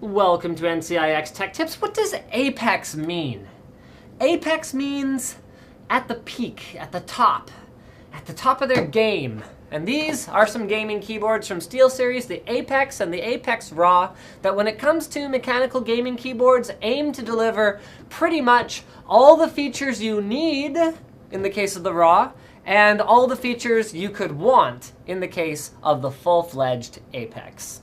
Welcome to NCIX Tech Tips. What does apex mean? Apex means at the peak, at the top of their game. And these are some gaming keyboards from Steelseries, the Apex and the Apex Raw, that when it comes to mechanical gaming keyboards, aim to deliver pretty much all the features you need in the case of the Raw, and all the features you could want in the case of the full-fledged Apex.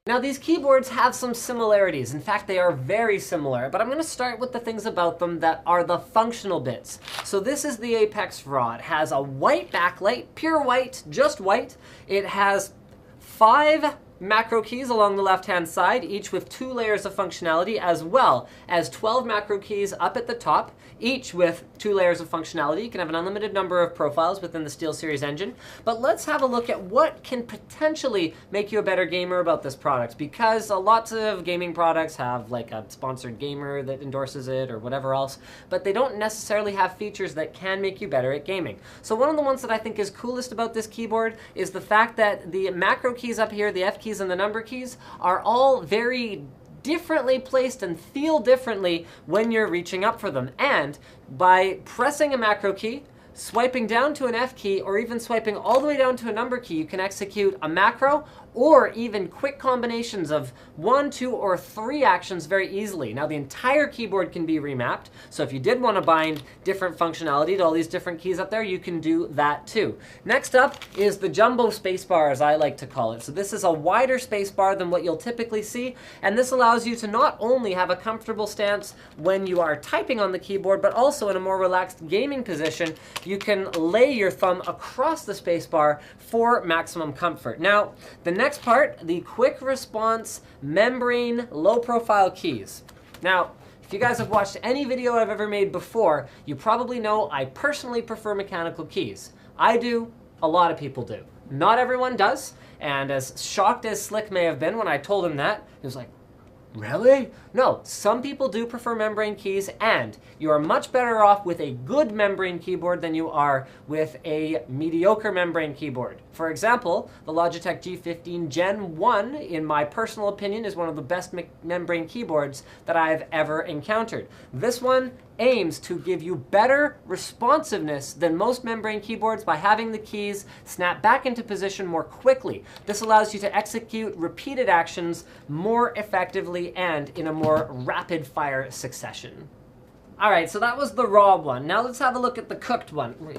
Now these keyboards have some similarities. In fact, they are very similar, but I'm going to start with the things about them that are the functional bits. So this is the Apex Raw. It has a white backlight, pure white, just white. It has 5 macro keys along the left-hand side, each with 2 layers of functionality, as well as 12 macro keys up at the top, each with 2 layers of functionality. You can have an unlimited number of profiles within the SteelSeries engine. But let's have a look at what can potentially make you a better gamer about this product, because lots of gaming products have like a sponsored gamer that endorses it or whatever else, but they don't necessarily have features that can make you better at gaming. So one of the ones that I think is coolest about this keyboard is the fact that the macro keys up here, the F keys and the number keys, are all very differently placed and feel differently when you're reaching up for them. And by pressing a macro key, swiping down to an F key, or even swiping all the way down to a number key, you can execute a macro or even quick combinations of 1, 2, or 3 actions very easily. Now the entire keyboard can be remapped, so if you did want to bind different functionality to all these different keys up there, you can do that too. Next up is the jumbo spacebar, as I like to call it. So this is a wider spacebar than what you'll typically see, and this allows you to not only have a comfortable stance when you are typing on the keyboard, but also in a more relaxed gaming position, you can lay your thumb across the spacebar for maximum comfort. Now, the next part, the quick response membrane low profile keys. Now, if you guys have watched any video I've ever made before, you probably know I personally prefer mechanical keys. I do, a lot of people do. Not everyone does, and as shocked as Slick may have been when I told him that, he was like, really? No, some people do prefer membrane keys, and you are much better off with a good membrane keyboard than you are with a mediocre membrane keyboard. For example, the Logitech G15 Gen 1, in my personal opinion, is one of the best membrane keyboards that I've ever encountered. This one aims to give you better responsiveness than most membrane keyboards by having the keys snap back into position more quickly. This allows you to execute repeated actions more effectively and in a more rapid fire succession. All right, so that was the raw one. Now let's have a look at the cooked one. Wait,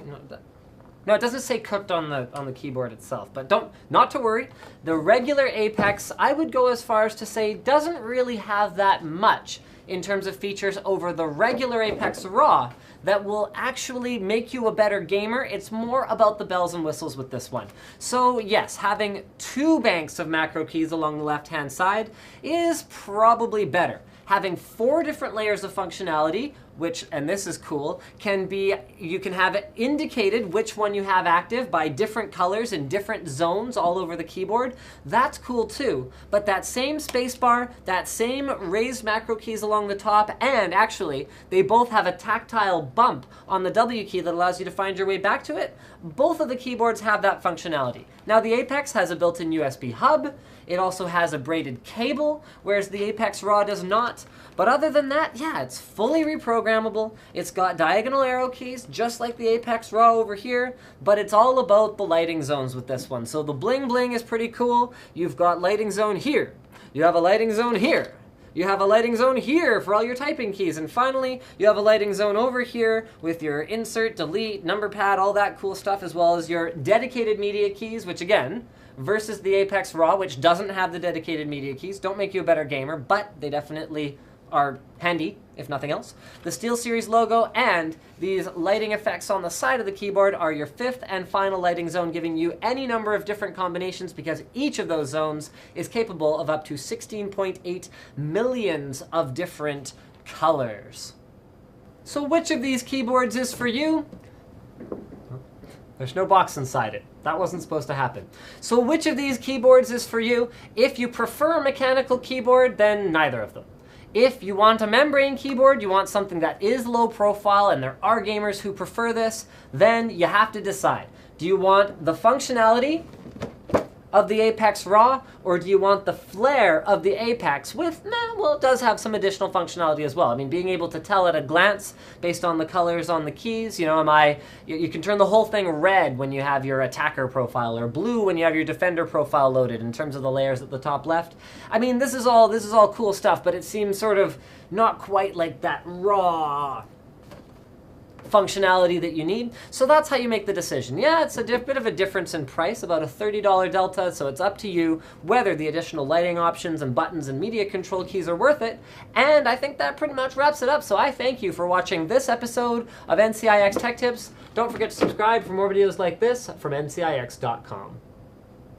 no, it doesn't say cooked on the keyboard itself, but not to worry. The regular Apex, I would go as far as to say, doesn't really have that much in terms of features over the regular Apex Raw that will actually make you a better gamer. It's more about the bells and whistles with this one. So yes, having 2 banks of macro keys along the left-hand side is probably better. Having 4 different layers of functionality, which, and this is cool, you can have it indicated which one you have active by different colors in different zones all over the keyboard. That's cool too. But that same spacebar, that same raised macro keys along the top, and actually, they both have a tactile bump on the W key that allows you to find your way back to it. Both of the keyboards have that functionality. Now the Apex has a built-in USB hub. It also has a braided cable, whereas the Apex Raw does not. But other than that, yeah, it's fully reprogrammable. It's got diagonal arrow keys, just like the Apex Raw over here, but it's all about the lighting zones with this one. So the bling bling is pretty cool. You've got lighting zone here. You have a lighting zone here. You have a lighting zone here for all your typing keys. And finally, you have a lighting zone over here with your insert, delete, number pad, all that cool stuff, as well as your dedicated media keys, which again, versus the Apex Raw, which doesn't have the dedicated media keys, don't make you a better gamer, but they definitely are handy, if nothing else. The SteelSeries logo and these lighting effects on the side of the keyboard are your 5th and final lighting zone, giving you any number of different combinations because each of those zones is capable of up to 16.8 millions of different colors. So which of these keyboards is for you? There's no box inside it. That wasn't supposed to happen. So which of these keyboards is for you? If you prefer a mechanical keyboard, then neither of them. If you want a membrane keyboard, you want something that is low profile, and there are gamers who prefer this, then you have to decide. Do you want the functionality of the Apex Raw, or do you want the flair of the Apex with, well, it does have some additional functionality as well. I mean, being able to tell at a glance based on the colors on the keys, you know, you can turn the whole thing red when you have your attacker profile, or blue when you have your defender profile loaded in terms of the layers at the top left. I mean, this is all cool stuff, but it seems sort of not quite like that raw functionality that you need. So that's how you make the decision. Yeah, it's a bit of a difference in price, about a $30 delta, so it's up to you whether the additional lighting options and buttons and media control keys are worth it. And I think that pretty much wraps it up. So I thank you for watching this episode of NCIX Tech Tips. Don't forget to subscribe for more videos like this from ncix.com.